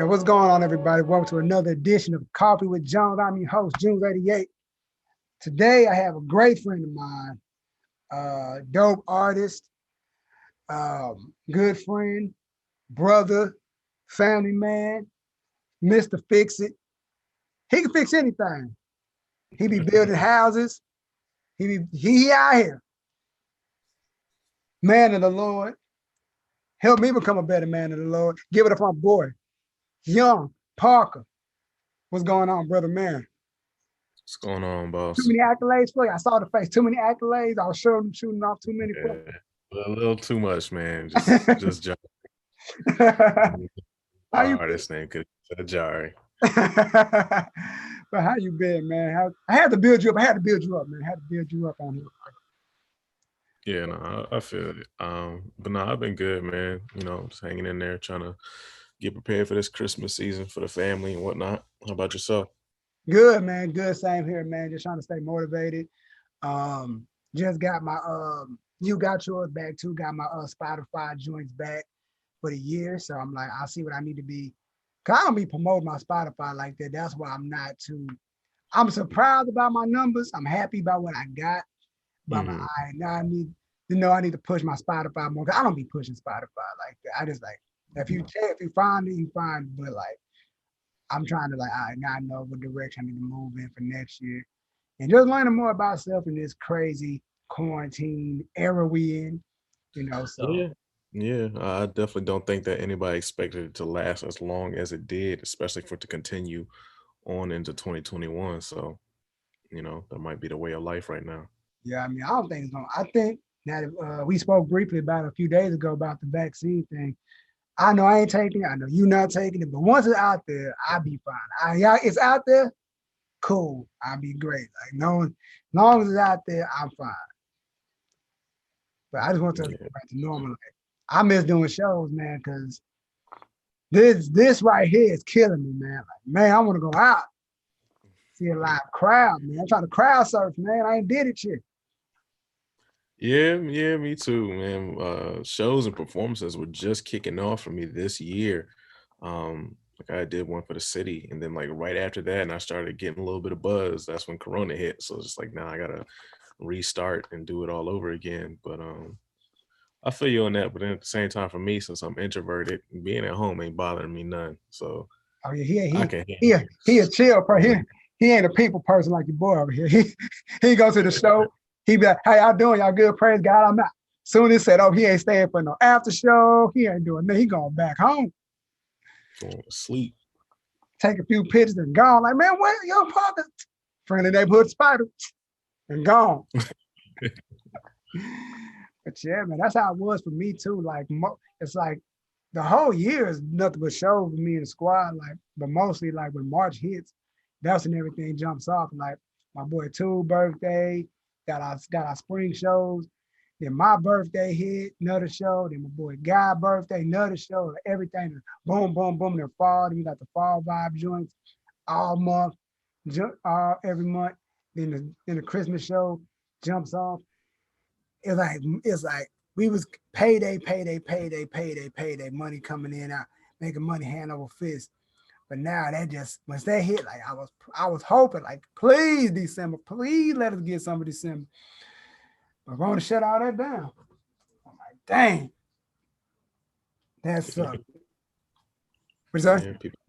What's going on, everybody? Welcome to another edition of Coffee with Jones. I'm your host, Junes'88. Today, I have a great friend of mine, dope artist, good friend, brother, family man, Mr. Fix It. He can fix anything. He be building houses. He out here. Man of the Lord. Help me become a better man of the Lord. Give it up for my boy, Young Parker. What's going on, brother man? What's going on, Too boss? many accolades for you. I saw the face. Too many accolades. I was shooting off too many. Yeah, a little too much, man. Just Jari. How you Artist name could Jari. but how you been, man? I had to build you up. I had to build you up, man. I had to build you up on here. Yeah, no, I feel it. But no, I've been good, man. You know, just hanging in there, trying to get prepared for this Christmas season for the family and whatnot. How about yourself? Good, man. Good. Same here, man. Just trying to stay motivated. Just got my you got yours back too. Got my Spotify joints back for the year. So I'm like, I'll see what I need to be. Cause I don't be promoting my Spotify like that. That's why I'm not too. I'm surprised about my numbers. I'm happy about what I got. But I'm like, all right, now I need to push my Spotify more. I don't be pushing Spotify like that. I just like if you find it, you find it. But like I'm trying to like, all right, now I know what direction I need to move in for next year. And just learning more about self in this crazy quarantine era we in, so Yeah, yeah. I definitely don't think that anybody expected it to last as long as it did, especially for it to continue on into 2021. So, that might be the way of life right now. yeah, I mean, I don't think it's gonna. I think that we spoke briefly about it a few days ago about the vaccine thing. I know I ain't taking it. I know you're not taking it, but once it's out there, I'll be fine. Yeah, it's out there, cool. I'll be great. Like no, as long as it's out there, I'm fine. But I just want to get Yeah. back to normal. Like, I miss doing shows, man, because this right here is killing me, man. Like, man, I want to go out, see a live crowd, man. I'm trying to crowd surf, man. I ain't did it yet. Yeah, me too, man. Shows and performances were just kicking off for me this year. Like I did one for the city, and then like right after that, and I started getting a little bit of buzz. That's when Corona hit, so it's just like now I gotta restart and do it all over again. But I feel you on that. But then at the same time, for me, since I'm introverted, being at home ain't bothering me none. So Oh yeah, I can he a chill person. He ain't a people person like your boy over here. He go to the show. He be like, "How y'all doing? Y'all good? Praise God, I'm out." Soon as said, "Oh, he ain't staying for no after show. He ain't doing that. He going back home, go to sleep. take a few pictures and gone." Like, man, where your partner? Friendly neighborhood spider and gone. But yeah, man, that's how it was for me too. Like, it's like the whole year is nothing but show for me and the squad. Like, but mostly like when March hits, that's when everything jumps off. Like my boy Two birthday, got our spring shows. Then my birthday hit, another show. Then my boy Guy birthday, another show. Everything, boom, boom, boom. Then fall. Then we got the fall vibe joints all month, every month. Then the Christmas show jumps off. It's like we was payday, money coming in out, making money hand over fist. But now that just once that hit, like I was hoping, like, please December, please let us get some of December. But Rona shut all that down. I'm like, dang, that sucked. What's that? Yeah, people.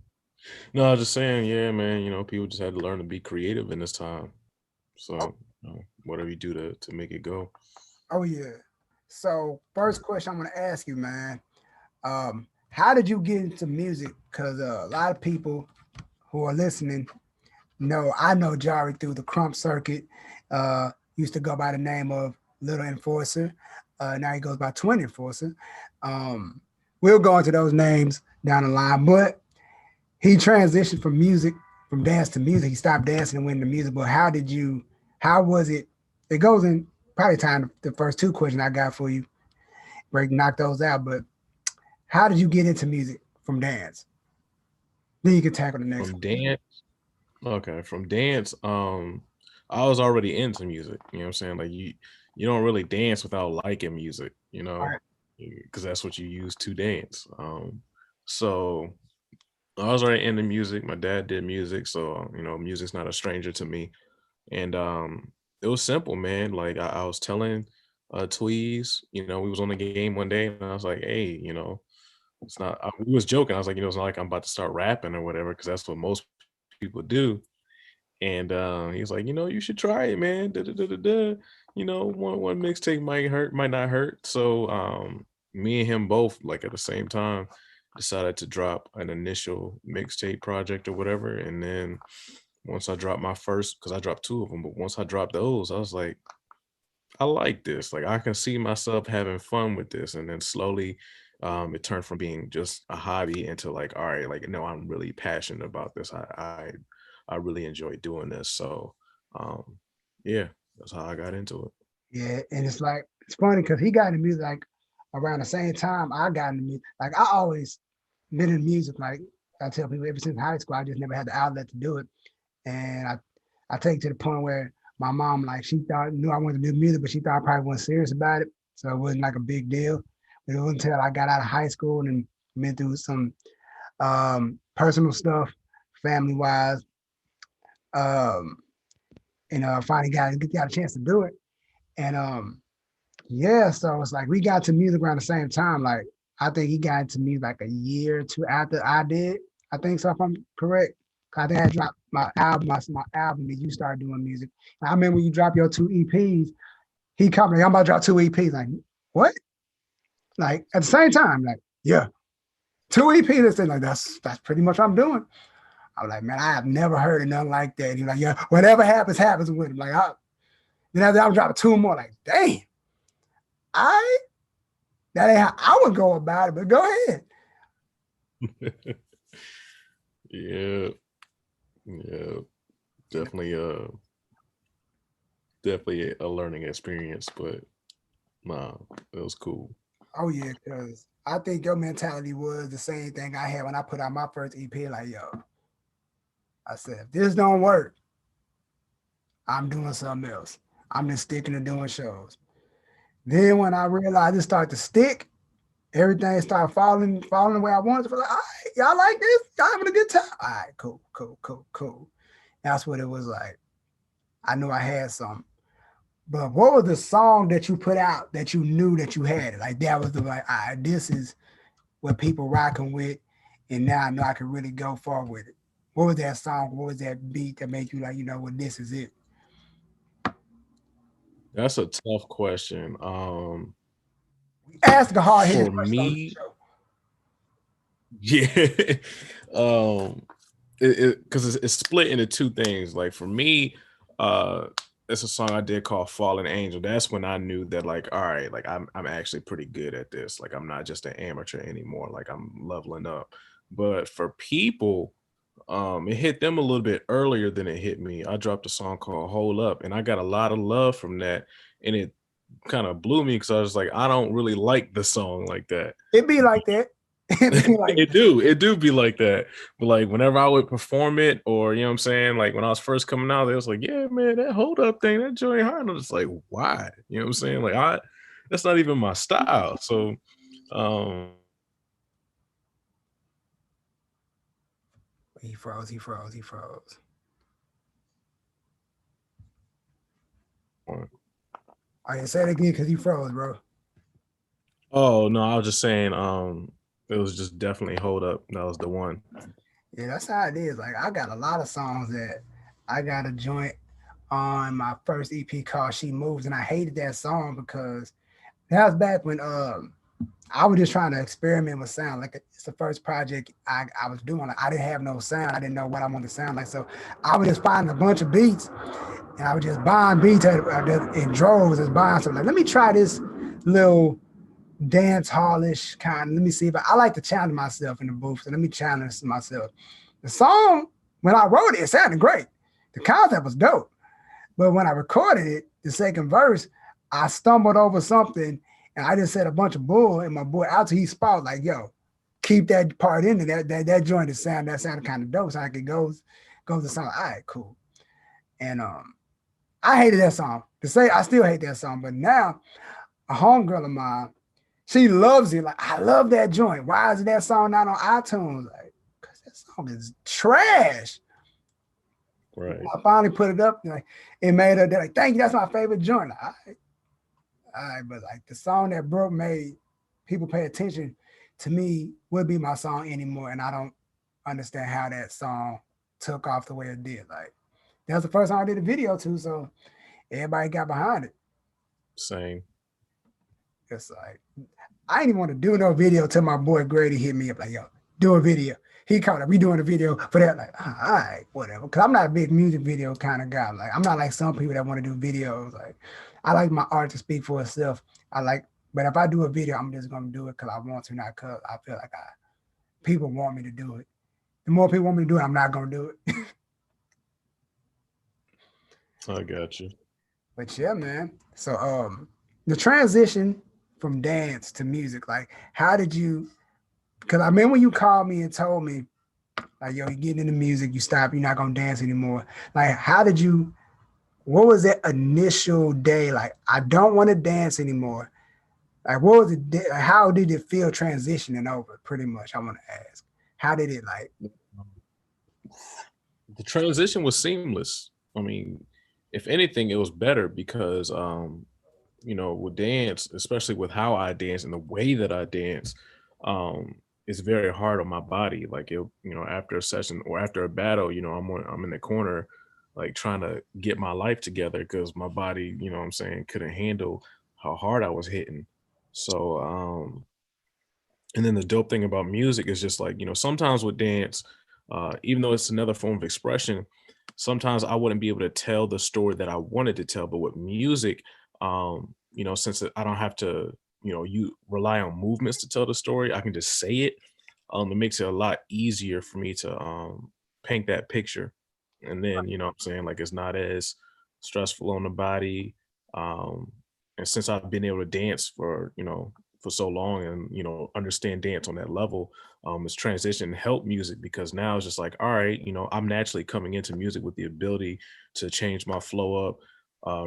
No, I was just saying, yeah, man. People just had to learn to be creative in this time. So, whatever you do to make it go. Oh yeah. So first question I'm gonna ask you, man. How did you get into music? Because a lot of people who are listening no, I know Jari through the Crump circuit. Used to go by the name of Little Enforcer. Now he goes by Twin Enforcer. Um, we'll go into those names down the line, but he transitioned from music, from dance to music. He stopped dancing and went into music. But how was it? It goes in probably time the first two questions I got for you, where you can knock those out. But how did you get into music from dance? Then you can tackle the next From one. dance, okay, from dance, I was already into music. You know what I'm saying? Like you don't really dance without liking music, All right. because that's what you use to dance. So I was already into music. My dad did music, so music's not a stranger to me. And it was simple, man. Like I was telling Tweez, we was on the game one day, and I was like, hey, it's not. We was joking. I was like, it's not like I'm about to start rapping or whatever, because that's what most people do. And he's like, you should try it, man. Da, da, da, da, da. One mixtape might not hurt. So me and him both, like at the same time, decided to drop an initial mixtape project or whatever. And then once I dropped my first, because I dropped two of them, but once I dropped those, I was like, I like this. Like I can see myself having fun with this. And then slowly it turned from being just a hobby into like, all right, like no, I'm really passionate about this. I really enjoy doing this. So um yeah, that's how I got into it. Yeah, and it's like it's funny because he got into music like around the same time I got into music. Like I always been in music. Like I tell people ever since high school, I just never had the outlet to do it. And I take to the point where my mom like she thought knew I wanted to do music, but she thought I probably wasn't serious about it. So it wasn't like a big deal. But it wasn't until I got out of high school and went through some personal stuff, family wise, um, I finally got a chance to do it. And yeah, so it's like we got to music around the same time. Like I think he got into music like a year or two after I did. I think so if I'm correct. I think I dropped my album, and you started doing music. And I remember when you dropped your two EPs, he called me, I'm about to drop two EPs. Like, what? Like at the same time, like, yeah, two EPs. Thing like that's pretty much what I'm doing. I was like, man, I have never heard of nothing like that. And he's like, yeah, whatever happens, happens with him. Like, then after I'm dropping two more, like, dang, I that ain't how I would go about it, but go ahead. Yeah, yeah, definitely definitely a learning experience, but nah, it was cool. Oh yeah, because I think your mentality was the same thing I had when I put out my first EP. Like, yo, I said, if this don't work, I'm doing something else. I'm just sticking to doing shows. Then when I realized it started to stick, everything started falling the way I wanted to. Like, all right, y'all like this? Y'all having a good time? All right, cool, cool, cool, cool. That's what it was like. I knew I had something. But what was the song that you put out that you knew that you had it? Like that was the like, all right, this is what people rocking with, and now I know I can really go far with it. What was that song? What was that beat that made you like, well, this is it? That's a tough question. We ask a hard hitting For question on the me, show. yeah, um, it because it's split into two things. Like for me, uh, it's a song I did called "Fallen Angel." That's when I knew that, like, all right, like I'm actually pretty good at this. Like I'm not just an amateur anymore. Like I'm leveling up. But for people, it hit them a little bit earlier than it hit me. I dropped a song called "Hold Up," and I got a lot of love from that, and it kind of blew me because I was like, I don't really like the song like that. It be like that. It be like that. It do be like that. But like whenever I would perform it, or what I'm saying, like when I was first coming out, they was like, yeah, man, that hold up thing, that joint hard. And I was like, why? You know what I'm saying? Like that's not even my style. So um He froze. He froze. He froze. I didn't say it again because he froze, bro. oh no, I was just saying, it was just definitely hold up. That was the one. Yeah, that's how it is. Like I got a lot of songs that I got a joint on my first EP called "She Moves," and I hated that song because that was back when I was just trying to experiment with sound. Like it's the first project I was doing. Like I didn't have no sound. I didn't know what I wanted to sound like. So I was just finding a bunch of beats, and I was just buying beats in droves, just buying something. Like let me try this little dance hallish kind. Let me see if I like to challenge myself in the booth. So let me challenge myself. The song, when I wrote it, it sounded great. The concept was dope. But when I recorded it, the second verse, I stumbled over something and I just said a bunch of bull. And my boy out he spot like, yo, keep that part in there. That joint is that sounded kind of dope. So I could goes to sound, all right, cool. And I hated that song. To say I still hate that song, but now a homegirl of mine, she loves it. Like, I love that joint. Why is that song not on iTunes? Like, because that song is trash. Right. I finally put it up, like it made her like, thank you, that's my favorite joint. All right, but like the song that Brooke made people pay attention to me would be my song anymore, and I don't understand how that song took off the way it did. Like that was the first song I did a video to, so everybody got behind it. Same. It's like I didn't even want to do no video till my boy Grady hit me up like, yo, do a video. He called it, we doing a video for that. Like, all right, whatever. Cause I'm not a big music video kind of guy. Like, I'm not like some people that want to do videos. Like, I like my art to speak for itself. I like, but if I do a video, I'm just gonna do it because I want to, not because I feel like people want me to do it. The more people want me to do it, I'm not gonna do it. I got you. But yeah, man. So the transition from dance to music, like how did you, because I remember you called me and told me, like, yo, you're getting into music, you stop, you're not gonna dance anymore. Like, how did you, what was that initial day? Like, I don't want to dance anymore. Like, what was it? How did it feel transitioning over? Pretty much, I want to ask. How did it like? The transition was seamless. I mean, if anything, it was better because with dance, especially with how I dance and the way that I dance, um, it's very hard on my body. Like after a session or after a battle, I'm in the corner, like trying to get my life together because my body, what I'm saying, couldn't handle how hard I was hitting. So and then the dope thing about music is just like, sometimes with dance, even though it's another form of expression, sometimes I wouldn't be able to tell the story that I wanted to tell. But with music, since I don't have to, you rely on movements to tell the story, I can just say it. It makes it a lot easier for me to paint that picture. And then, what I'm saying, like it's not as stressful on the body. Um, and since I've been able to dance for so long and understand dance on that level, this transition helped music because now it's just like, all right, I'm naturally coming into music with the ability to change my flow up,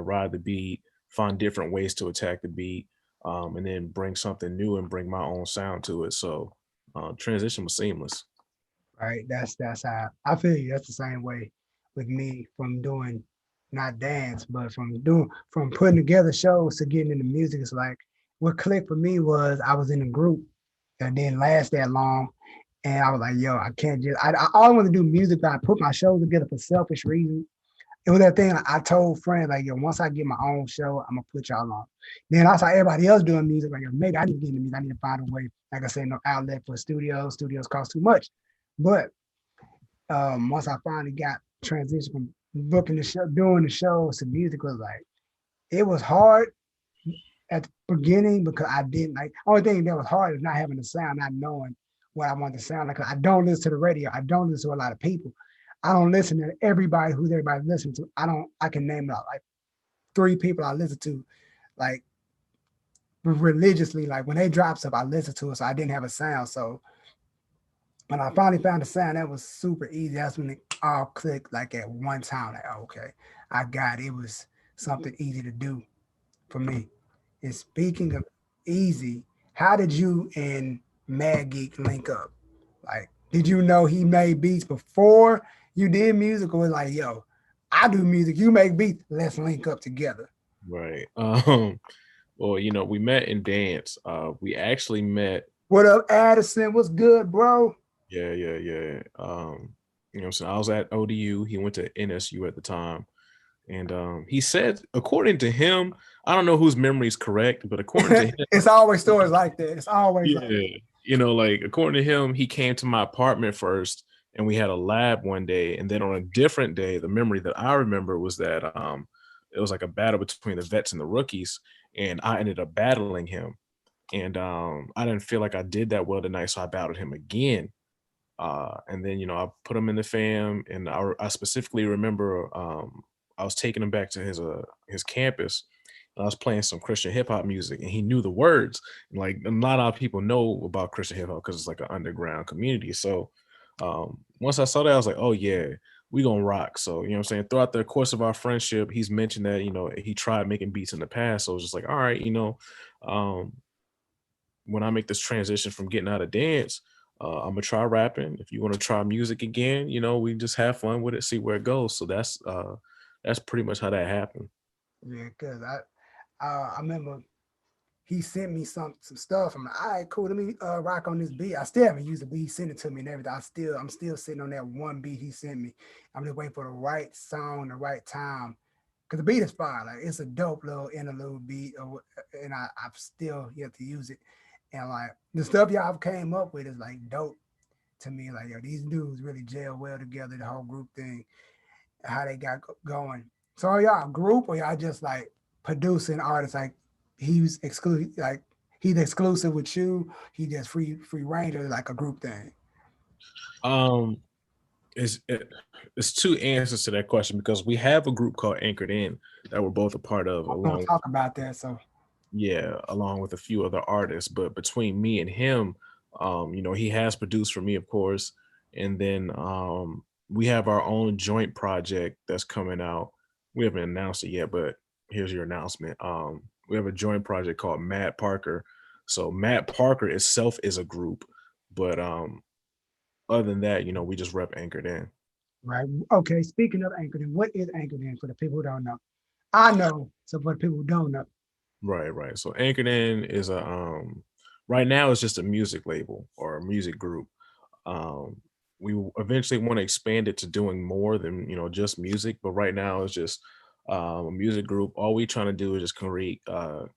ride the beat, find different ways to attack the beat, and then bring something new and bring my own sound to it. So transition was seamless. Right. That's how I feel you. That's the same way with me from doing not dance, but from putting together shows to getting into music. It's like what clicked for me was I was in a group that didn't last that long. And I was like, yo, I can't just I always want to do music, but I put my shows together for selfish reasons. It was that thing I told friends, like, yo, once I get my own show, I'm gonna put y'all on. Then I saw everybody else doing music, like, yo, maybe I need to get into music. I need to find a way, like I said, no outlet for studios. Studios cost too much. But once I finally got transitioned from booking the show, doing the shows to music was like, it was hard at the beginning because I didn't like, only thing that was hard is not having the sound, not knowing what I want to sound like. I don't listen to the radio. I don't listen to a lot of people. I don't listen to everybody who's everybody listens to. I can name out like three people I listen to, like religiously. Like when they drop stuff, I listen to it. So I didn't have a sound. So when I finally found a sound, that was super easy. That's when it all clicked like at one time. Like, oh, okay, I got it. It was something easy to do for me. And speaking of easy, how did you and Mad Geek link up? Like, did you know he made beats before you did music, or was like, yo, I do music, you make beats, let's link up together? Right. Well, we met in dance. We actually met. What up, Addison? What's good, bro? Yeah, yeah, yeah. So I was at ODU. He went to NSU at the time. And he said, according to him, I don't know whose memory is correct, but according to him, It's always stories like that. It's always like yeah, like according to him, he came to my apartment first and we had a lab one day. And then on a different day, the memory that I remember was that it was like a battle between the vets and the rookies. And I ended up battling him. And I didn't feel like I did that well tonight, so I battled him again. And then I put him in the fam, and I specifically remember I was taking him back to his campus, and I was playing some Christian hip hop music, and he knew the words. And like not a lot of people know about Christian hip hop because it's like an underground community. So once I saw that, I was like, oh yeah, we gonna rock. So what I'm saying, throughout the course of our friendship, he's mentioned that he tried making beats in the past. So it was just like, all right, um, when I make this transition from getting out of dance, I'm gonna try rapping. If you want to try music again, we just have fun with it, see where it goes. So that's pretty much how that happened. Yeah, cause I remember he sent me some stuff. I'm like, all right, cool. Let me rock on this beat. I still haven't used the beat. He sent it to me and everything. I'm still sitting on that one beat he sent me. I'm just waiting for the right song, the right time. Cause the beat is fine. Like it's a dope little interlude beat, and I've still yet to use it. And like the stuff y'all came up with is like dope to me. Like yo, these dudes really gel well together. The whole group thing, how they got going. So are y'all a group or y'all just like producing artists? Like he's exclusive, like he's exclusive with you. He just free range or like a group thing. Um, it's two answers to that question because we have a group called Anchored In that we're both a part of, I'm gonna along talk about that. So yeah, along with a few other artists. But between me and him, he has produced for me, of course, and then we have our own joint project that's coming out. We haven't announced it yet, but here's your announcement. We have a joint project called Matt Parker. So Matt Parker itself is a group, but other than that, we just rep Anchored In. right, okay. Speaking of anchored in, what is anchored in for the people who don't know? I know. So for the people who don't know, Right, right. So Anchored In is a right now it's just a music label or a music group. Um, we eventually want to expand it to doing more than just music, but right now it's just a music group. All we trying to do is just create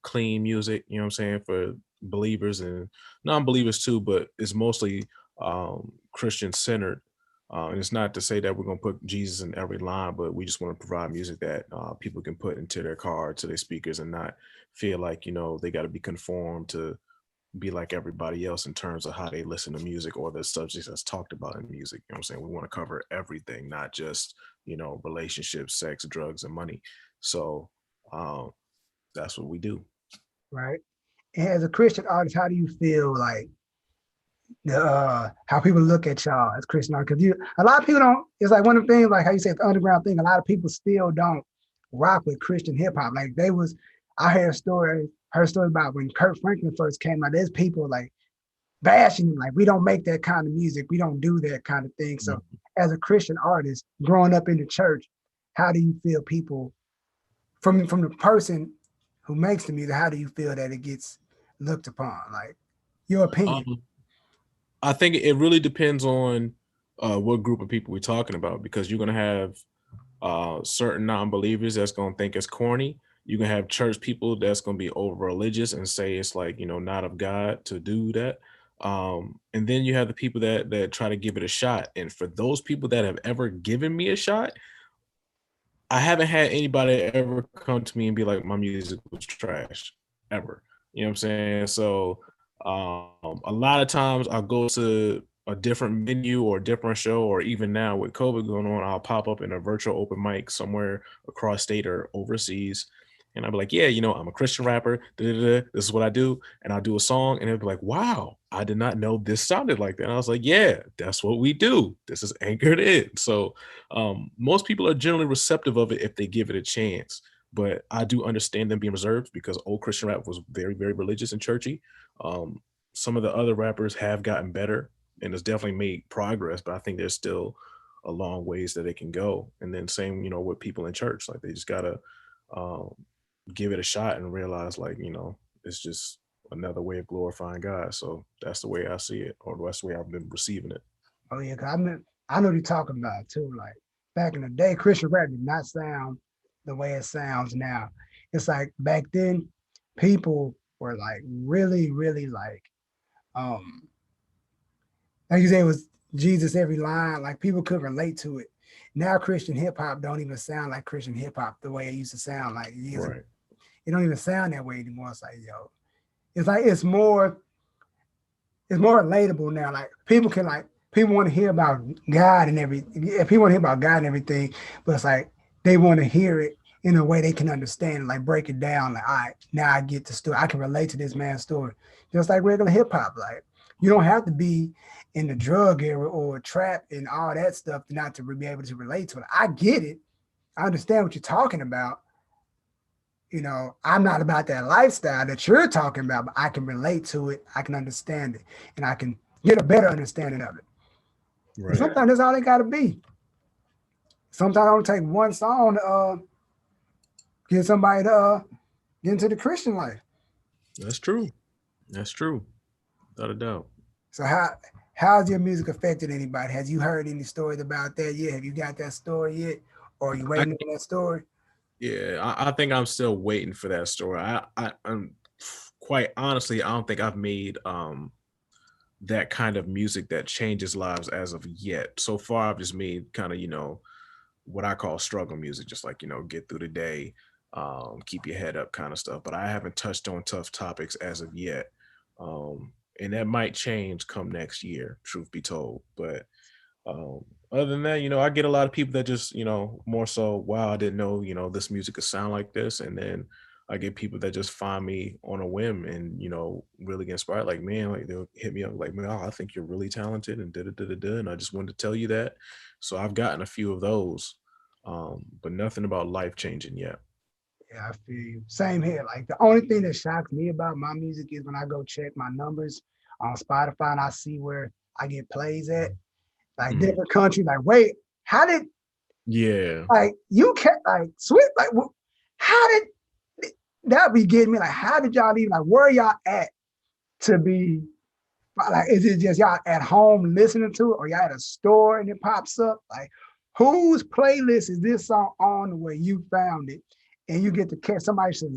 clean music. You know what I'm saying, for believers and non-believers too, but it's mostly Christian centered. And it's not to say that we're gonna put Jesus in every line, but we just want to provide music that people can put into their car, to their speakers, and not feel like they got to be conformed to be like everybody else in terms of how they listen to music or the subjects that's talked about in music. You know what I'm saying? We want to cover everything, not just, relationships, sex, drugs, and money. So um, that's what we do. right? And as a Christian artist, how do you feel like the how people look at y'all as Christian artists? Because you a lot of people don't. It's like one of the things like how you say it's the underground thing. A lot of people still don't rock with Christian hip hop. Like they was, I heard a story about when Kurt Franklin first came out. There's people like bashing him, like we don't make that kind of music, we don't do that kind of thing. So Mhm. as a Christian artist, growing up in the church, how do you feel people from the person who makes the music? How do you feel that it gets looked upon? Like your opinion. Um, I think it really depends on what group of people we're talking about, because you're gonna have certain non-believers that's gonna think it's corny. You can have church people that's gonna be over religious and say it's like not of God to do that. And then you have the people that try to give it a shot. And for those people that have ever given me a shot, I haven't had anybody ever come to me and be like, my music was trash, ever. You know what I'm saying? So a lot of times I'll go to a different venue or a different show, or even now with COVID going on, I'll pop up in a virtual open mic somewhere across state or overseas. And I'll be like, yeah, I'm a Christian rapper. Da, da, da, this is what I do. And I'll do a song and they'll be like, wow, I did not know this sounded like that. And I was like, yeah, that's what we do. This is Anchored In. So most people are generally receptive of it if they give it a chance. But I do understand them being reserved because old Christian rap was very, very religious and churchy. Um, some of the other rappers have gotten better and has definitely made progress, but I think there's still a long ways that they can go. And then same, with people in church, like they just gotta um, give it a shot and realize, like, it's just another way of glorifying God. So that's the way I see it, or that's the way I've been receiving it. Oh yeah, cause I know what you're talking about too. Like back in the day, Christian rap did not sound the way it sounds now. It's like back then, people were like really um like you said, it was Jesus every line. Like people could relate to it. Now Christian hip hop don't even sound like Christian hip hop the way it used to sound like years ago. Right. It don't even sound that way anymore. It's like yo, it's like it's more relatable now. Like people want to hear about God and everything. Yeah, people want to hear about God and everything, but it's like they want to hear it in a way they can understand, like break it down. Like, all right, now I get the story. I can relate to this man's story, just like regular hip hop. Like, you don't have to be in the drug era or trap and all that stuff not to be able to relate to it. I get it. I understand what you're talking about. I'm not about that lifestyle that you're talking about, but I can relate to it. I can understand it, and I can get a better understanding of it. And Right. sometimes that's all they got to be. Sometimes it'll take one song to get somebody to get into the Christian life. That's true. That's true. Without a doubt. So how's your music affected anybody? Has you heard any stories about that yet? Have you got that story yet? Or are you I waiting on that story? Yeah, I think I'm still waiting for that story. I'm quite honestly, I don't think I've made that kind of music that changes lives as of yet. So far, I've just made kind of, what I call struggle music, just like, get through the day, keep your head up kind of stuff. But I haven't touched on tough topics as of yet. And that might change come next year, truth be told. But other than that, I get a lot of people that just, more so, wow, I didn't know, this music could sound like this. And then I get people that just find me on a whim and, really get inspired. Like, man, like they'll hit me up like, man, oh, I think you're really talented and da da da da da. And I just wanted to tell you that. So I've gotten a few of those, but nothing about life changing yet. Yeah, I feel you. Same here. Like the only thing that shocks me about my music is when I go check my numbers on Spotify and I see where I get plays at, like Mhm. different countries. Like, wait, how did Yeah. like you can like sweet like how did that be getting me? Like, how did y'all even like where y'all at to be like? Is it just y'all at home listening to it, or y'all at a store and it pops up? Like, whose playlist is this song on where you found it, and you get to catch somebody should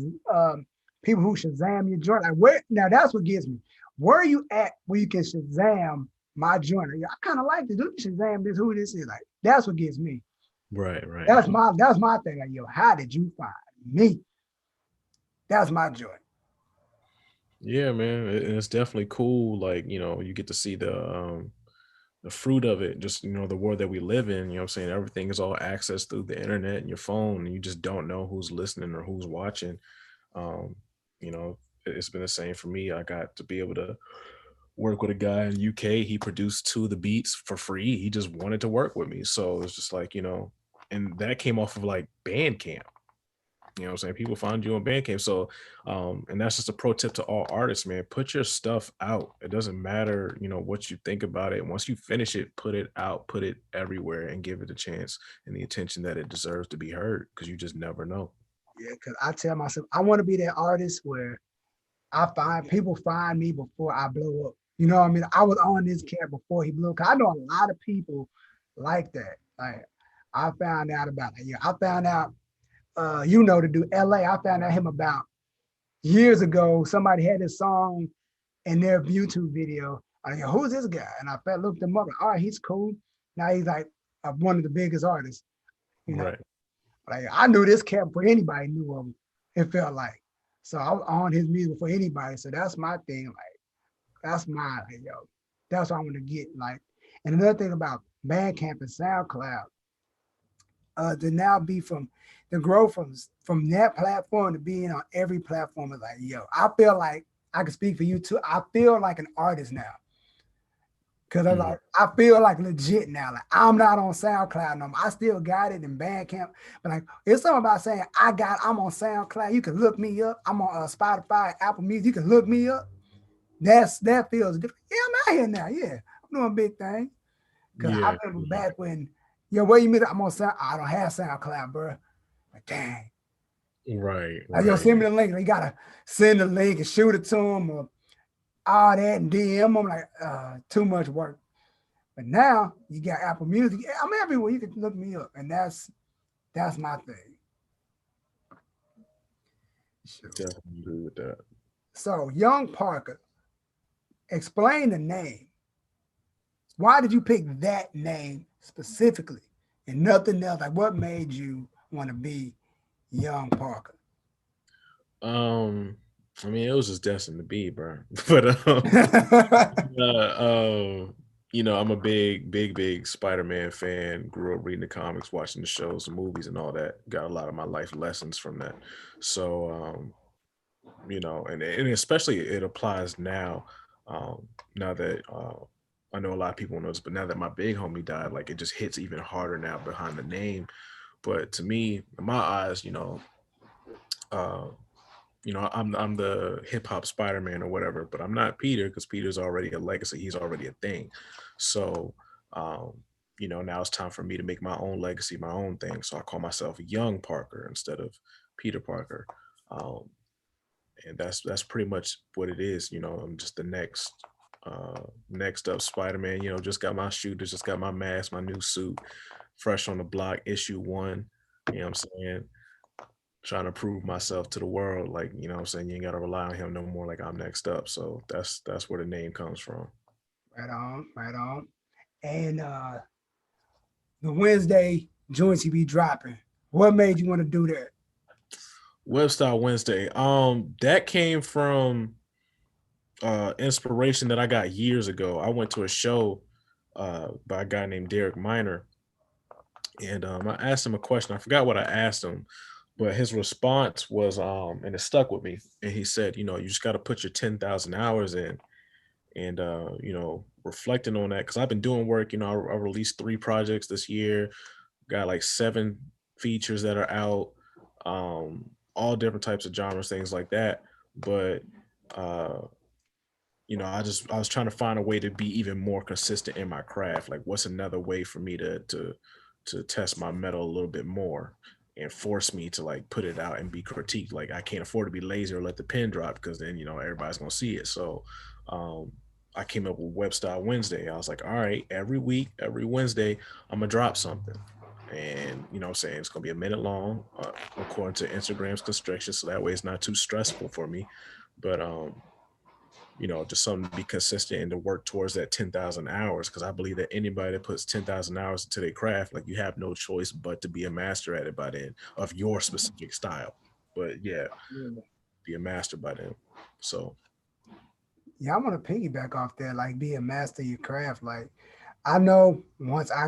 people who Shazam your joint? Like, where now? That's what gets me. Where are you at where you can Shazam my joint? I kind of like to do Shazam this who this is. Like, that's what gets me. Right. Right. That's my thing. Like, yo, how did you find me? That's my joint. Yeah, man. It's definitely cool. Like, you get to see the fruit of it, just the world that we live in, what I'm saying, everything is all accessed through the internet and your phone, and you just don't know who's listening or who's watching. um you know it's been the same for me. I got to be able to work with a guy in UK. He produced two of the beats for free. He just wanted to work with me, so it's just like, and that came off of like Bandcamp. What I'm saying? People find you on Bandcamp. So, and that's just a pro tip to all artists, man. Put your stuff out. It doesn't matter, what you think about it. Once you finish it, put it out, put it everywhere, and give it a chance and the attention that it deserves to be heard, because you just never know. Yeah, because I tell myself I want to be that artist where I find people find me before I blow up. You know what I mean? I was on this cat before he blew. Cause I know a lot of people like that. Like I found out about it. Yeah, I found out. To do LA. I found out him about years ago. Somebody had this song in their YouTube video. I like, who's this guy? And I looked him up. Like, all right, he's cool. Now he's like one of the biggest artists. You know, Right. like I knew this cat before anybody knew of him. It felt like. So I was on his music before anybody. So that's my thing. Like that's my like, yo. That's what I want to get. Like, and another thing about Bandcamp and SoundCloud, to now be from the growth from that platform to being on every platform is like, yo, I feel like I can speak for you too. I feel like an artist now. Cause I'm Mhm. like, I feel like legit now. Like I'm not on SoundCloud no more. I still got it in Bandcamp, but like it's something about saying I'm on SoundCloud. You can look me up. I'm on Spotify, Apple Music. You can look me up. That feels different. Yeah, I'm out here now. Yeah, I'm doing big things. Cause I Yeah. remember Yeah. back when, yo, where you meet? I'm on Sound. I don't have SoundCloud, bro. Like, dang. Right. Like, yo, Right. send me the link. You gotta send the link and shoot it to them or all that and DM. I'm like, too much work. But now you got Apple Music. I'm everywhere. You can look me up, and that's my thing. Sure. Definitely agree with that. So, Young Parker, explain the name. Why did you pick that name specifically and nothing else? Like, what made you want to be Young Parker? Um, I mean, it was just destined to be, bro. But uh, I'm a big, big, big Spider-Man fan. Grew up reading the comics, watching the shows, the movies, and all that. Got a lot of my life lessons from that. So, and especially it applies now. Now that I know a lot of people know this, but now that my big homie died, like it just hits even harder now behind the name. But to me, in my eyes, uh, I'm the hip hop Spider-Man or whatever, but I'm not Peter because Peter's already a legacy. He's already a thing. So, um, now it's time for me to make my own legacy, my own thing. So I call myself Young Parker instead of Peter Parker. Um, and that's pretty much what it is. I'm just the next up Spider-Man. Just got my shooters, just got my mask, my new suit, fresh on the block, issue one. You know what I'm saying? Trying to prove myself to the world, like, what I'm saying, you ain't gotta rely on him no more, like I'm next up. So that's where the name comes from. Right on, right on. And the Wednesday joints you be dropping. What made you want to do that? Webstyle Wednesday. That came from inspiration that I got years ago. I went to a show by a guy named Derek Miner, and I asked him a question. I forgot what I asked him, but his response was, and it stuck with me. And he said, you just got to put your 10,000 hours in, and reflecting on that, because I've been doing work. I released 3 projects this year, got like 7 features that are out, all different types of genres, things like that. But uh I was trying to find a way to be even more consistent in my craft. Like, what's another way for me to test my metal a little bit more and force me to like put it out and be critiqued. Like, I can't afford to be lazy or let the pen drop, because then everybody's gonna see it. So um I came up with Web Style Wednesday. I was like, all right, every week, every Wednesday, I'm gonna drop something. And I'm saying it's gonna be a minute long, according to Instagram's constriction, so that way it's not too stressful for me. But just something to be consistent and to work towards that 10,000 hours. Because I believe that anybody that puts 10,000 hours into their craft, like, you have no choice but to be a master at it by then, of your specific style. But yeah, Yeah, be a master by then. So yeah, I want to piggyback off that, like be a master of your craft. Like I know once I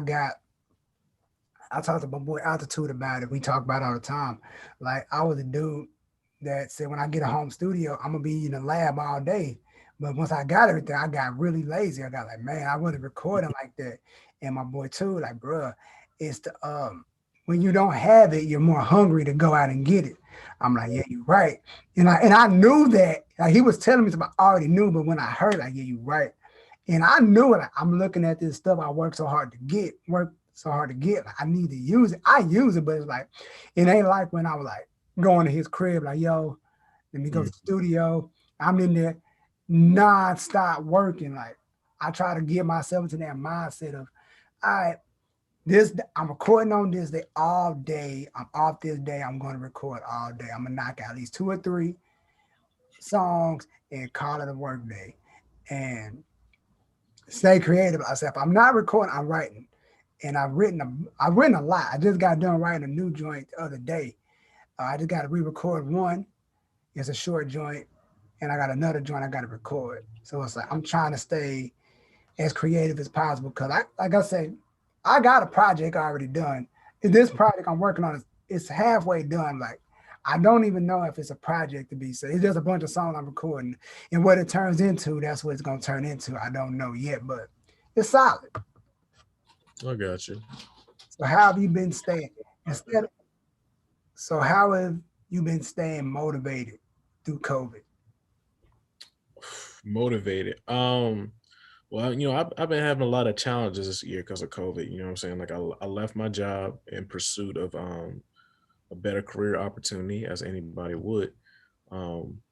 talked to my boy Altitude about it. We talk about it all the time. Like I was a dude that said when I get a home studio, I'm gonna be in the lab all day. But once I got everything, I got really lazy. I got like, man, I wasn't recording like that. And my boy too, like, bruh, it's the when you don't have it, you're more hungry to go out and get it. I'm like, yeah, you're right. And I knew that. Like he was telling me something I already knew, but when I heard, like, yeah, you're right. And I knew it. Like, I'm looking at this stuff I worked so hard to get, work so hard to get. Like, I need to use it. I use it, but it's like, it ain't like when I was like going to his crib, like, yo, let me go to mm, the studio. I'm in there non-stop working. Like, I try to get myself into that mindset of, all right, this I'm recording on this day all day. I'm off this day. I'm going to record all day. I'm gonna knock out at least 2 or 3 songs and call it a work day. And stay creative. I said, if I'm not recording, I'm writing. And I've written a lot. I just got done writing a new joint the other day. I just got to re-record one. It's a short joint, and I got another joint I got to record. So it's like I'm trying to stay as creative as possible because like I say, I got a project already done. And this project I'm working on is halfway done. Like I don't even know if it's a project to be said. It's just a bunch of songs I'm recording, and what it turns into, that's what it's gonna turn into. I don't know yet, but it's solid. I got you. So how have you been staying instead? So how have you been staying motivated through COVID? Motivated. Well, I've been having a lot of challenges this year because of COVID. You know what I'm saying? Like, I left my job in pursuit of a better career opportunity, as anybody would. Um,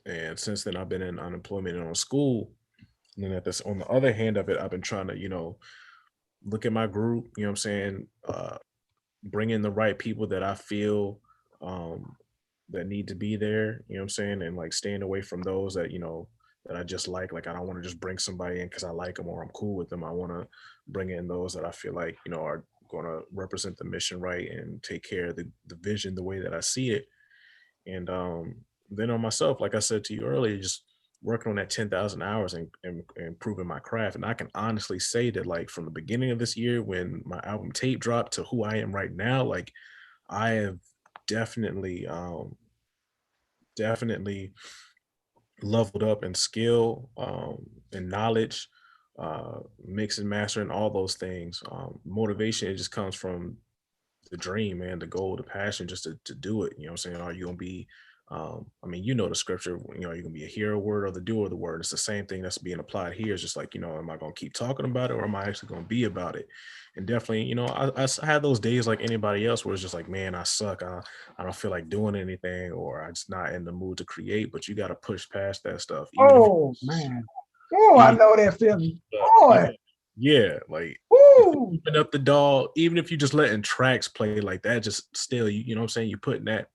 and since then, I've been in unemployment and on school. And then on the other hand of it, I've been trying to, look at my group. You know what I'm saying? Bring in the right people that I feel um, that need to be there. You know what I'm saying? And like staying away from those that that I just like. Like, I don't want to just bring somebody in because I like them or I'm cool with them. I want to bring in those that I feel like are going to represent the mission right and take care of the vision the way that I see it. And then on myself, like I said to you earlier, just working on that 10,000 hours and improving my craft. And I can honestly say that, like, from the beginning of this year when my album Tape dropped to who I am right now, like, I have definitely definitely leveled up in skill, and knowledge, mix and mastering all those things. Motivation, it just comes from the dream, man, the goal, the passion, just to do it. You know what I'm saying? Are you gonna be I mean, you know the scripture, you're gonna be a hearer of the word or the doer of the word. It's the same thing that's being applied here. It's just like, am I gonna keep talking about it or am I actually gonna be about it? And definitely, I had those days like anybody else where it's just like, man, I suck. I don't feel like doing anything, or I'm just not in the mood to create. But you got to push past that stuff, even if Oh man. Oh, I even know that feeling. yeah, Boy. yeah, like if Woo. you open up the door, even if you just letting tracks play like that, just still, you know what I'm saying? You putting that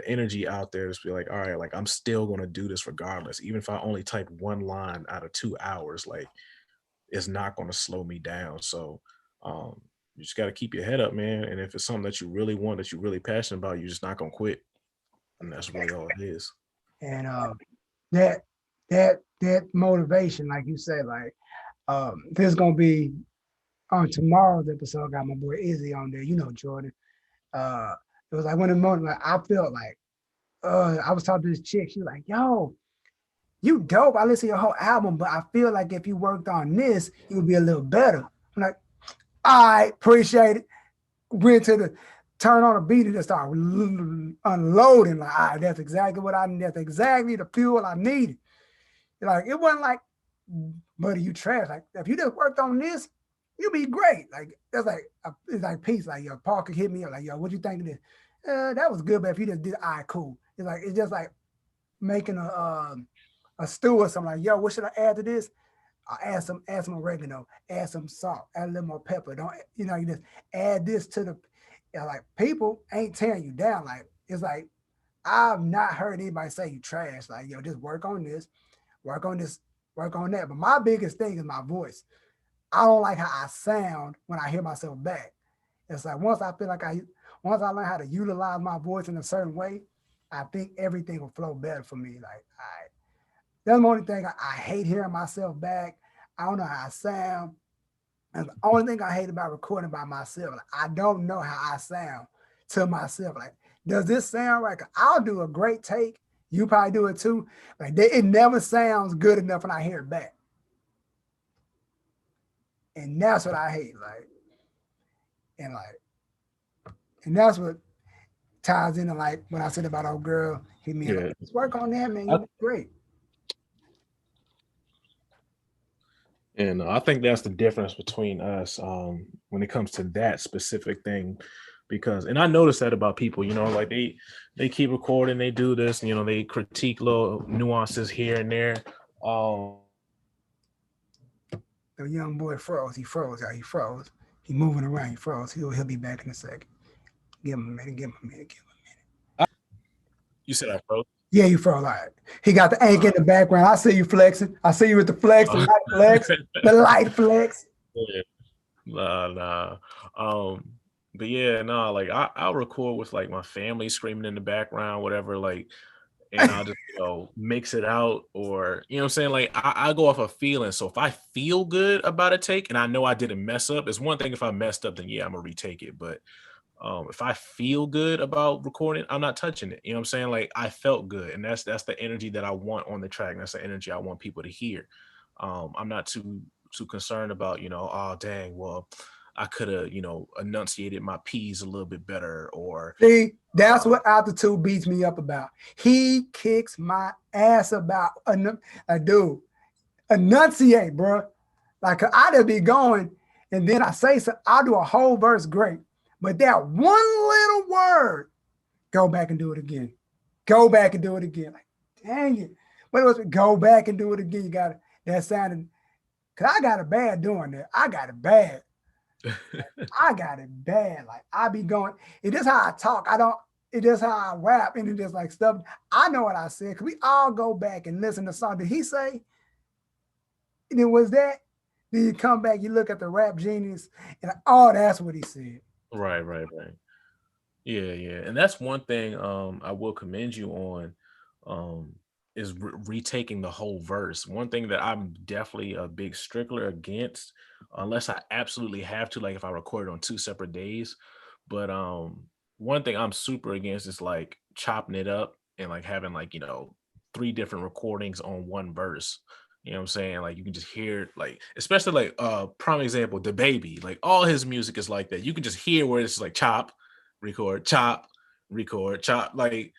energy out there to be like, all right, like I'm still gonna do this regardless. Even if I only type one line out of 2 hours, like it's not gonna slow me down. So you just gotta keep your head up, man. And if it's something that you really want, that you're really passionate about, you're just not gonna quit. And that's really all it is. And that that motivation, like you said, like there's gonna be on tomorrow's episode, I got my boy Izzy on there, Jordan. Uh it was like one of the moments like I felt like I was talking to this chick, she was like, yo, you dope. I listened to your whole album, but I feel like if you worked on this, you would be a little better. I'm like, all right, appreciate it. Went to the turn on a beat and just start unloading. Like, all right, that's exactly what I need. That's exactly the fuel I needed. Like, it wasn't like, buddy, you trash. Like, if you just worked on this, you'll be great. Like, that's like, it's like peace. Like, yo, Paul could hit me up. Like, yo, what you think of this? That was good, but if you just did, all right, cool. It's just like making a stew or something. Like, yo, what should I add to this? I'll add some oregano, add some salt, add a little more pepper. Don't you just add this to the like people ain't tearing you down. Like it's like I've not heard anybody say you trash. Like, yo, just work on this, work on this, work on that. But my biggest thing is my voice. I don't like how I sound when I hear myself back. It's like once I learn how to utilize my voice in a certain way, I think everything will flow better for me. Like, that's the only thing I hate hearing myself back. I don't know how I sound. And the only thing I hate about recording by myself, like, I don't know how I sound to myself. Like, does this sound right? 'Cause I'll do a great take. You probably do it too. Like, it never sounds good enough when I hear it back. And that's what I hate. And like, and that's what ties into like when I said about old girl, hit me up. Like, Yeah. let's work on that, man. You'll be great. And I think that's the difference between us when it comes to that specific thing, because and I noticed that about people, like they keep recording, they do this, they critique little nuances here and there. The young boy froze. He froze. He froze. He moving around. He froze. He'll be back in a second. Give him a minute. Give him a minute. Give him a minute. You said I froze. Yeah, you froze. All right. He got the ink in the background. I see you flexing. I see you with the flex, the light flex, the light flex. Yeah. Nah. But yeah, no, like I'll record with like my family screaming in the background, whatever, like, and I'll just mix it out, or what I'm saying, like I go off a feeling. So if I feel good about a take and I know I didn't mess up, it's one thing if I messed up, then yeah, I'm gonna retake it. But if I feel good about recording, I'm not touching it. You know what I'm saying? Like I felt good, and that's the energy that I want on the track. And that's the energy I want people to hear. I'm not too concerned about, oh dang, well, I could have, enunciated my P's a little bit better, or See, that's what altitude beats me up about. He kicks my ass about a dude. Enunciate, bro. Like I just be going, and then I say so. I'll do a whole verse great, but that one little word, go back and do it again. Go back and do it again. Like, dang it. But it was go back and do it again. You got it. That sounded, cause I got it bad doing that. I got it bad. I got it bad. Like I be going, it is how I talk. It is how I rap, and it is like stuff. I know what I said. Cause we all go back and listen to something. Did he say? And it was that. Then you come back, you look at the rap genius, and oh, that's what he said. right. Yeah. And that's one thing I will commend you on, um, is retaking the whole verse. One thing that I'm definitely a big stickler against, unless I absolutely have to, like if I record it on 2 separate days. But one thing I'm super against is like chopping it up and like having like, 3 different recordings on one verse. You know what I'm saying? Like you can just hear it, like especially like prime example, the baby, like all his music is like that. You can just hear where it's like chop, record, chop, record, chop. Like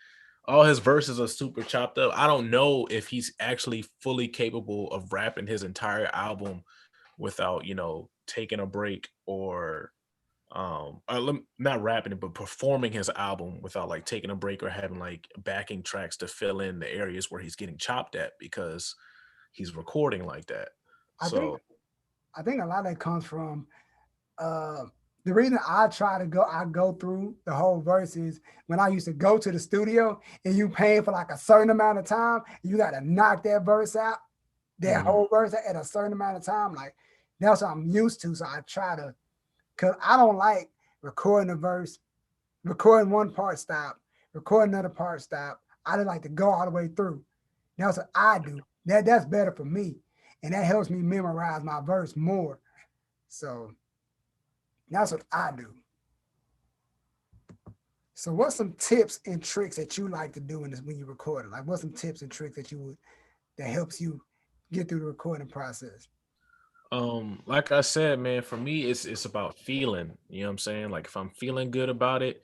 all his verses are super chopped up. I don't know if he's actually fully capable of rapping his entire album without, taking a break or not rapping it, but performing his album without like taking a break or having like backing tracks to fill in the areas where he's getting chopped at because he's recording like that. I think So, I think a lot of that comes from uh the reason I go through the whole verse is when I used to go to the studio and you paying for like a certain amount of time, you gotta knock that verse out, that mhm, whole verse at a certain amount of time. Like that's what I'm used to. So I try to, cause I don't like recording a verse, recording one part stop, recording another part stop. I just like to go all the way through. That's what I do. That's better for me. And that helps me memorize my verse more. So that's what I do. So what's some tips and tricks that you like to do in this when you record it? Like what's some tips and tricks that you would that helps you get through the recording process? like I said, man, for me, it's about feeling. You know what I'm saying? Like if I'm feeling good about it,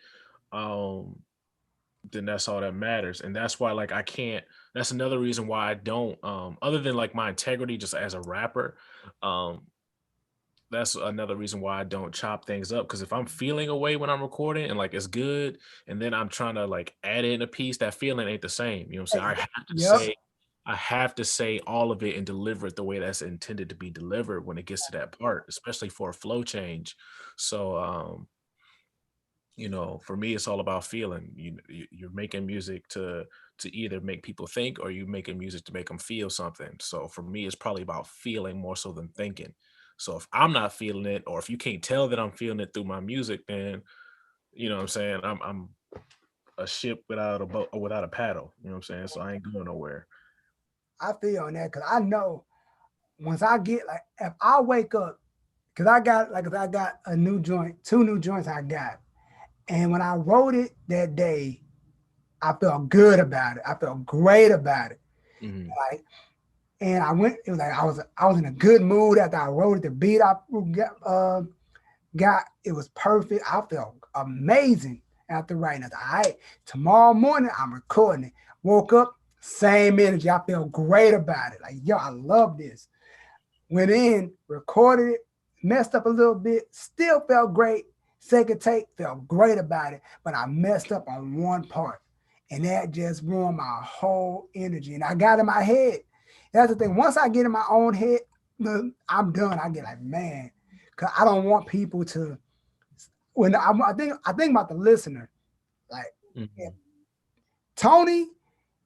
um, then that's all that matters. And that's why like I can't that's another reason why I don't other than like my integrity just as a rapper, um, that's another reason why I don't chop things up. Cause if I'm feeling away when I'm recording and like it's good, and then I'm trying to like add in a piece, that feeling ain't the same. You know what I'm saying? Hey, yep. I have to say all of it and deliver it the way that's intended to be delivered when it gets to that part, especially for a flow change. So for me, it's all about feeling. You're making music to either make people think or you making music to make them feel something. So for me, it's probably about feeling more so than thinking. So if I'm not feeling it, or if you can't tell that I'm feeling it through my music, then what I'm saying, I'm a ship without a boat or without a paddle. You know what I'm saying? So I ain't going nowhere. I feel on that because I know once I get like if I wake up because I got like if I got a new joint, two new joints I got. And when I wrote it that day, I felt good about it. I felt great about it. Mhm. Like, and I went. It was like I was in a good mood after I wrote it. The beat I got it was perfect. I felt amazing after writing it. All right, tomorrow morning I'm recording it. Woke up, same energy. I felt great about it. Like yo, I love this. Went in, recorded it, messed up a little bit, still felt great. Second take, felt great about it, but I messed up on one part. And that just ruined my whole energy. And I got in my head. That's the thing. Once I get in my own head, I'm done. I get like, man, because I don't want people to, when I think about the listener. Like, if Mhm. Tony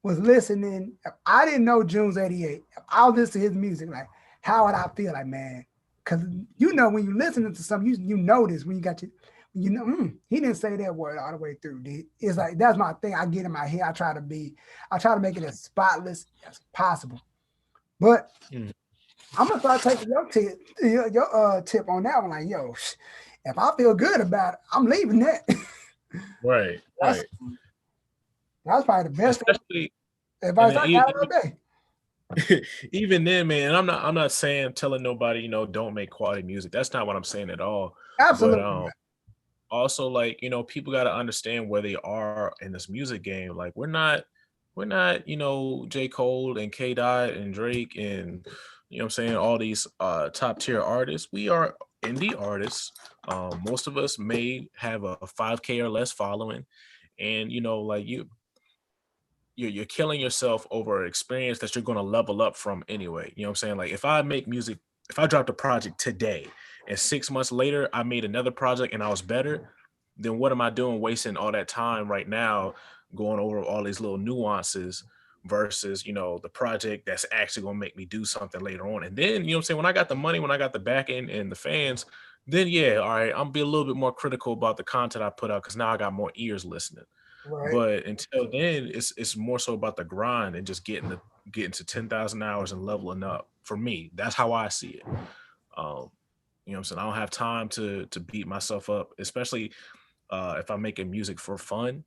was listening, if I didn't know Junes 88, if I listen to his music, like how would I feel? Like man, because when you listening to something, you notice when you got your, he didn't say that word all the way through. It's like that's my thing. I get in my head. I try to make it as spotless as possible. But Mhm. I'm gonna start taking your tip on that one. Like yo, if I feel good about it, I'm leaving that. Right, that's right. that's probably the best Especially and advice then I got all day. even then, man, and I'm not saying telling nobody, don't make quality music. That's not what I'm saying at all. But Absolutely. also like, people gotta understand where they are in this music game. Like we're not, J. Cole and K Dot and Drake and what I'm saying, all these top tier artists. We are indie artists. Most of us may have a 5K or less following. And like you're killing yourself over an experience that you're going to level up from anyway. You know what I'm saying? Like if I dropped a project today and 6 months later I made another project and I was better, then what am I doing wasting all that time right now going over all these little nuances versus, the project that's actually going to make me do something later on. And then, what I'm saying, when I got the money, when I got the back end and the fans, then yeah, all right, I'm be a little bit more critical about the content I put out because now I got more ears listening. Right. But until then, it's more so about the grind and just getting to 10,000 hours and leveling up. For me, that's how I see it. What I'm saying? I don't have time to beat myself up, especially if I'm making music for fun.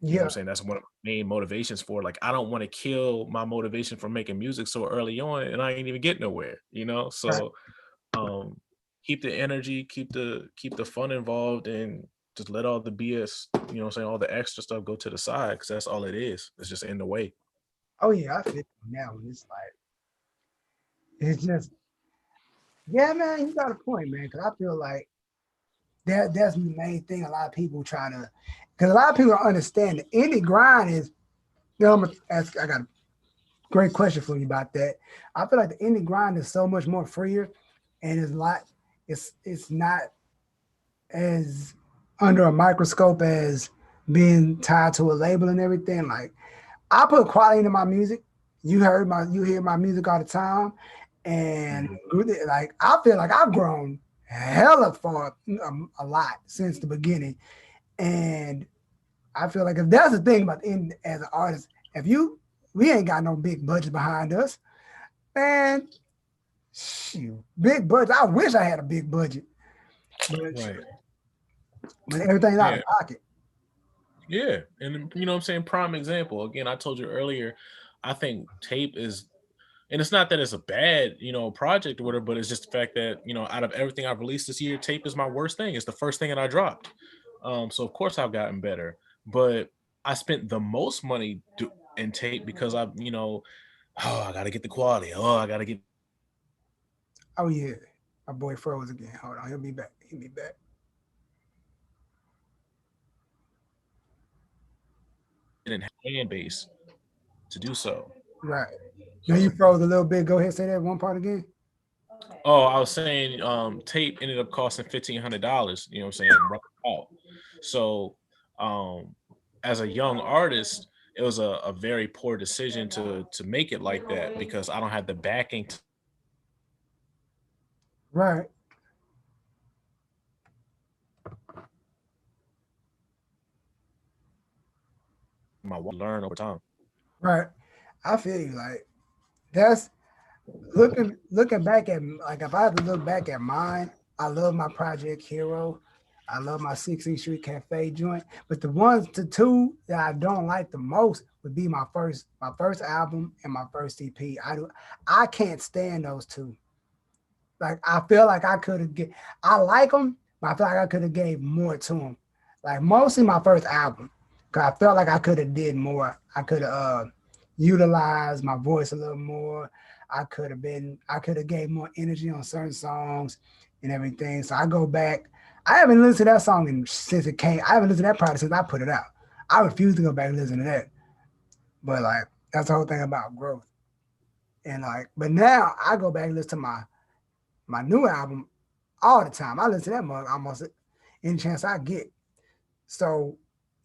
What I'm Yeah. saying? That's one of my main motivations for it. Like I don't want to kill my motivation for making music so early on and I ain't even get nowhere. Right. So um keep the energy, keep the fun involved, and just let all the BS, you know what I'm saying, all the extra stuff go to the side because that's all it is. It's just in the way. Oh yeah, I feel you on that one. It's like it's just yeah, man. You got a point, man. Because I feel like that's the main thing. A lot of people try to, because a lot of people don't understand the indie grind is. You know, I'm gonna ask. I got a great question for you about that. I feel like the indie grind is so much more freer, and it's lot. It's not as under a microscope as being tied to a label and everything. Like I put quality into my music. You hear my music all the time, and Mhm. like I feel like I've grown hella far a lot since the beginning, and I feel like if that's the thing about in as an artist, if you we ain't got no big budget behind us, man. Shoot, big budget. I wish I had a big budget, but Right. but everything's out Yeah. of pocket. Yeah. And you know what I'm saying? Prime example. Again, I told you earlier, I think tape is, and it's not that it's a bad, project or whatever, but it's just the fact that, out of everything I've released this year, tape is my worst thing. It's the first thing that I dropped. So of course I've gotten better. But I spent the most money in tape because oh, I gotta get the quality. Oh, I gotta get Oh yeah, my boy froze again. Hold on, he'll be back. He'll be back. an fan base to do so. Right. Now you So froze a little bit. Go ahead, say that one part again. oh, I was saying tape ended up costing $1,500, you know what I'm saying, right out. So um as a young artist, it was a very poor decision to make it like that because I don't have the backing to Right. learn over time. Right. I feel you. Like that's looking back at like if I had to look back at mine, I love my Project Hero. I love my 16th Street Cafe joint. But the two that I don't like the most would be my first album and my first EP. I can't stand those two. Like I feel like I could have get I like them, but I feel like I could have gave more to them. Like mostly my first album, cause I felt like I could have did more. I could have utilized my voice a little more. I could have gave more energy on certain songs and everything. So I go back. I haven't listened to that song since it came. I haven't listened to that product since I put it out. I refuse to go back and listen to that. But like that's the whole thing about growth. And like, but now I go back and listen to my new album all the time. I listen to that mug almost any chance I get. So,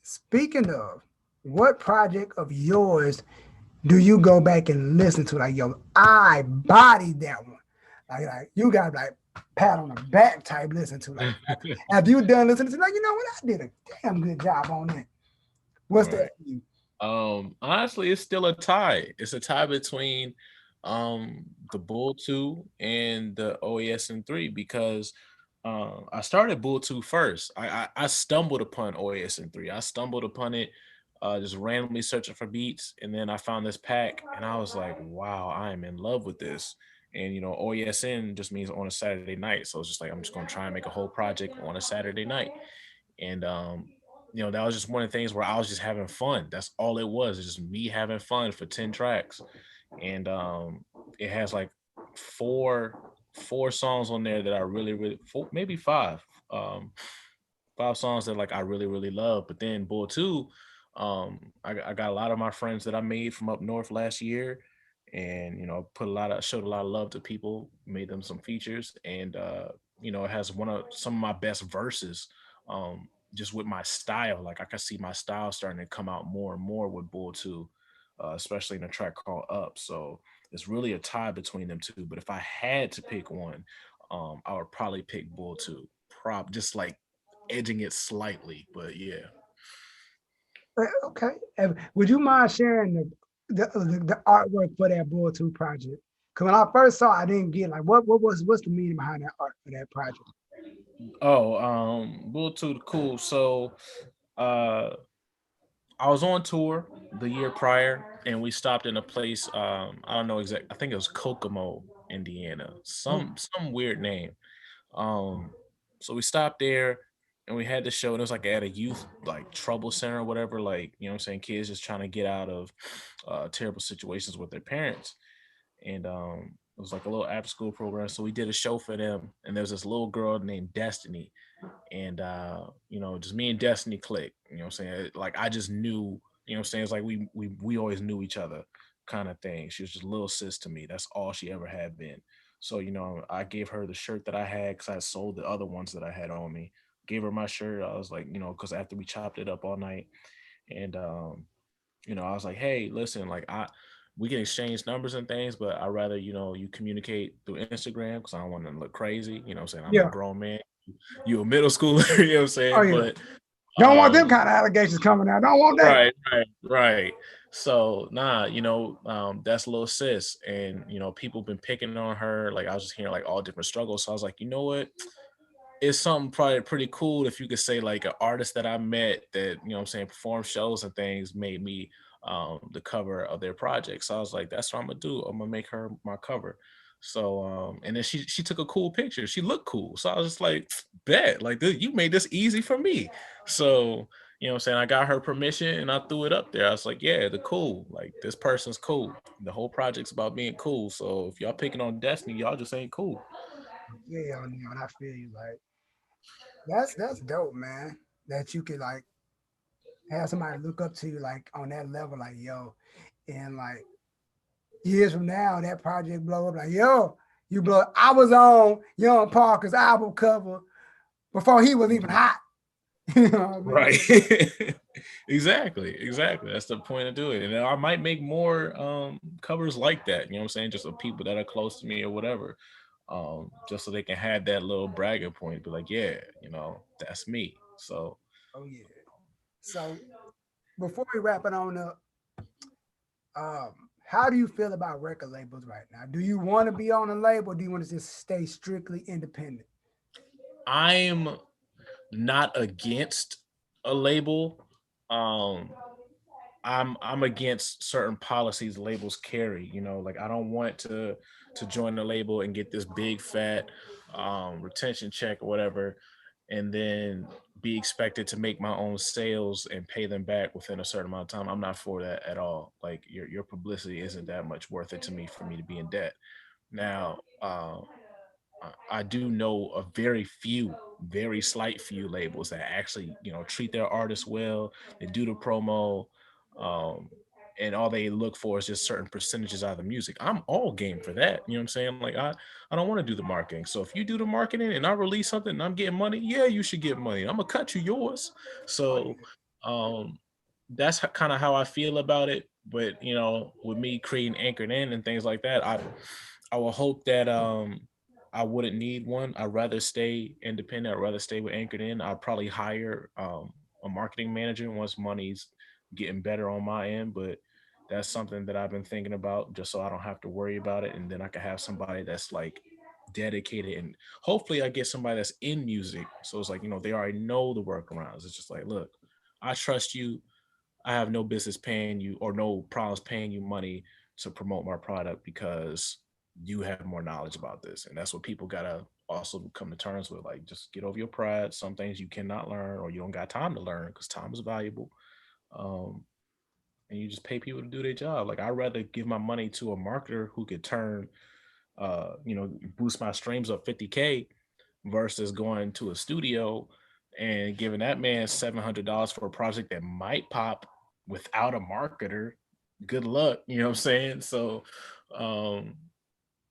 speaking of, what project of yours do you go back and listen to? Like, yo, I bodied that one. Like you got like pat on the back type listen to. Like, have you done listening to? Like, you know what? I did a damn good job on that. What's that Right. for you? Honestly, it's still a tie. It's a tie between the Bull 2 and the OASN 3 because I started Bull 2 first. I stumbled upon OASN 3. I stumbled upon it just randomly searching for beats, and then I found this pack, and I was like, "Wow, I am in love with this." And OASN just means on a Saturday night, so it's just like I'm just gonna try and make a whole project on a Saturday night. And that was just one of the things where I was just having fun. That's all it was. It's just me having fun for 10 tracks. And it has like four songs on there that I really, really four, maybe five. Um five songs that like I really, really love. But then Bull 2, I got a lot of my friends that I made from up north last year, and showed a lot of love to people, made them some features, and it has one of some of my best verses. Just with my style, like I can see my style starting to come out more and more with Bull 2, especially in a track called Up. So it's really a tie between them two. But if I had to pick one, I would probably pick Bull 2. Just like edging it slightly, but yeah. Okay. Would you mind sharing the artwork for that Bull 2 project? Because when I first saw it, I didn't get like what's the meaning behind that art for that project? Oh, Bull 2 cool. So uh I was on tour the year prior and we stopped in a place, I don't know exact, I think it was Kokomo, Indiana. Oh, Some weird name. Um so we stopped there and we had the show, and it was like at a youth like trouble center or whatever, like, you know what I'm saying, kids just trying to get out of terrible situations with their parents. And it was like a little after school program. So we did a show for them, and there was this little girl named Destiny, and just me and Destiny clicked. You know what I'm saying? Like I just knew, you know what I'm saying? It's like we always knew each other kind of thing. She was just a little sis to me. That's all she ever had been. So, I gave her the shirt that I had because I had sold the other ones that I had on me. Gave her my shirt. I was like, because after we chopped it up all night, and I was like, hey, listen, like we can exchange numbers and things, but I'd rather, you communicate through Instagram because I don't want to look crazy. You know what I'm saying? I'm a Yeah. grown man. You a middle schooler, you know what I'm Oh saying? yeah. But Don't want them um kind of allegations coming out. Don't want that. right. So nah, that's little sis. And people been picking on her. Like I was just hearing like all different struggles. So I was like, you know what? It's something probably pretty cool if you could say like an artist that I met that, what I'm saying, perform shows and things made me the cover of their project. So I was like, that's what I'm gonna do. I'm gonna make her my cover. So and then she took a cool picture. She looked cool. So I was just like, bet, like dude, you made this easy for me. So what I'm saying, I got her permission and I threw it up there. I was like, yeah, the cool. Like this person's cool. The whole project's about being cool. So if y'all picking on Destiny, y'all just ain't cool. Yeah, and I feel you. Like that's dope, man. That you could like have somebody look up to you like on that level, like yo, and like years from now, that project blow up, like yo, you blow. I was on Young Parker's album cover before he was even hot. You know what I mean? Right. Exactly. That's the point of doing it. And I might make more covers like that, you know what I'm saying? Just of people that are close to me or whatever. Just so they can have that little bragging point, be like, yeah, that's me. So Oh yeah. So before we wrap it on up, how do you feel about record labels right now? Do you want to be on a label? Or do you want to just stay strictly independent? I'm not against a label. Um I'm against certain policies labels carry. Like I don't want to join the label and get this big fat retention check or whatever, and then be expected to make my own sales and pay them back within a certain amount of time. I'm not for that at all. Like your publicity isn't that much worth it to me for me to be in debt. Now, I do know a very few, very slight few labels that actually, treat their artists well. They do the promo, um, and all they look for is just certain percentages out of the music. I'm all game for that. You know what I'm saying? Like I don't want to do the marketing. So if you do the marketing and I release something and I'm getting money, yeah, you should get money. I'm gonna cut you yours. Oh So yeah. um, that's kind of how I feel about it. But with me creating anchored in and things like that, I will hope that I wouldn't need one. I'd rather stay independent. I'd rather stay with anchored in. I'd probably hire a marketing manager once money's getting better on my end. But that's something that I've been thinking about just so I don't have to worry about it. And then I can have somebody that's like dedicated, and hopefully I get somebody that's in music. So it's like, they already know the workarounds. It's just like, look, I trust you. I have no business paying you or no problems paying you money to promote my product because you have more knowledge about this. And that's what people gotta also come to terms with. Like, just get over your pride. Some things you cannot learn or you don't got time to learn because time is valuable. Um, and you just pay people to do their job. Like, I'd rather give my money to a marketer who could turn, boost my streams up 50K versus going to a studio and giving that man $700 for a project that might pop without a marketer. Good luck, you know what I'm saying? So um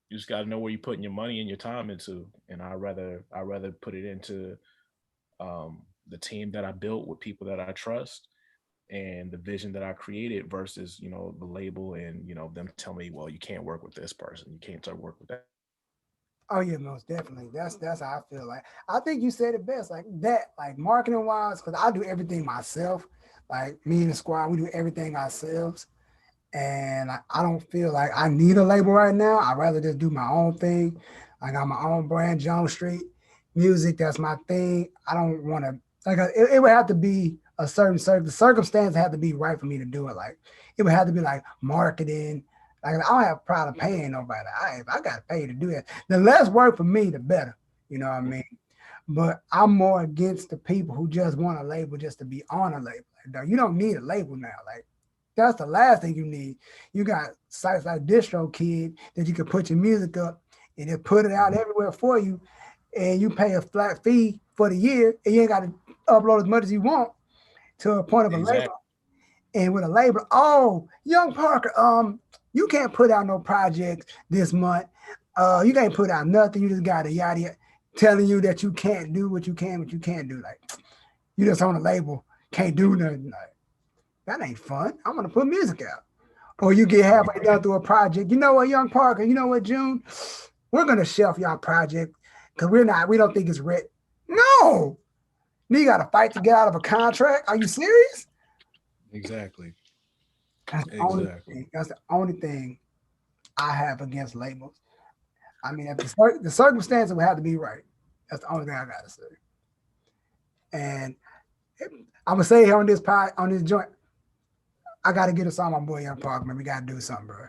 you just got to know where you're putting your money and your time into, and I rather put it into the team that I built with people that I trust and the vision that I created versus the label and them tell me, well, you can't work with this person, you can't start work with that. Oh yeah, most definitely. That's how I feel. Like I think you said it best. Like that, like marketing wise, because I do everything myself. Like me and the squad, we do everything ourselves, and I don't feel like I need a label right now. I'd rather just do my own thing. I got my own brand, Jones Street Music. That's my thing. I don't want to like it would have to be a certain the circumstance have to be right for me to do it. Like it would have to be like marketing. Like I don't have a problem paying nobody. If I got to pay to do that, the less work for me, the better. You know what I mean? But I'm more against the people who just want a label just to be on a label. Like, dog, you don't need a label now. Like that's the last thing you need. You got sites like DistroKid that you can put your music up and it put it out Mhm. everywhere for you, and you pay a flat fee for the year, and you ain't got to upload as much as you want to a point of a label. Exactly. And with a label, oh, Young Parker, you can't put out no projects this month. You can't put out nothing. You just got a yada telling you that you can't do what you can't do. Like you just on a label, can't do nothing. Like that ain't fun. I want to put music out. Or you get halfway done through a project. You know what, Young Parker? You know what, June? We're gonna shelf y'all project because we don't think it's ready. No, you got to fight to get out of a contract. Are you serious? Exactly. That's the only Exactly. thing. That's the only thing I have against labels. I mean, if the circumstances would have to be right. That's the only thing I gotta say. And I'm gonna say here on this pod, on this joint, I gotta get us on my boy Young Park, man. We gotta do something, bro.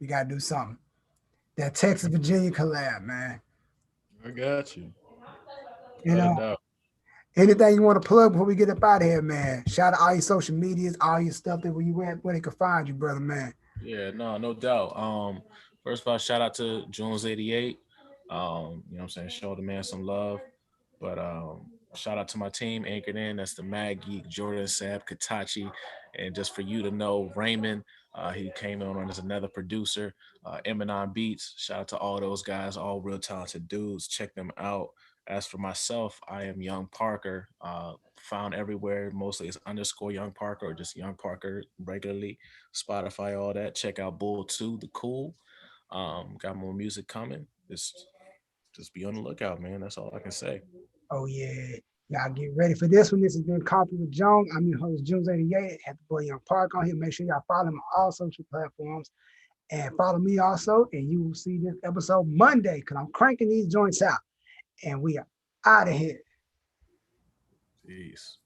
We gotta do something. That Texas Virginia collab, man. I got you. You Without a know, doubt. anything you want to plug before we get up out of here, man? Shout out all your social medias, all your stuff that where you went, where they can find you, brother, man. Yeah, no, no doubt. First of all, shout out to Junes88. You know what I'm saying? Show the man some love. But shout out to my team anchored in. That's the Mad Geek, Jordan, Sab, Katachi. And just for you to know, Raymond, he came on as another producer. Eminon Beats. Shout out to all those guys, all real talented dudes. Check them out. As for myself, I am Young Parker. Found everywhere. Mostly it's underscore Young Parker or just Young Parker regularly. Spotify, all that. Check out Bull 2, The Cool. Got more music coming. Just be on the lookout, man. That's all I can say. Oh yeah. Y'all get ready for this one. This has been Coffee with Jones. I'm your host, Junes'88. Have the boy Young Park on here. Make sure y'all follow him on all social platforms. And follow me also. And you will see this episode Monday because I'm cranking these joints out. And we are out of here. Peace.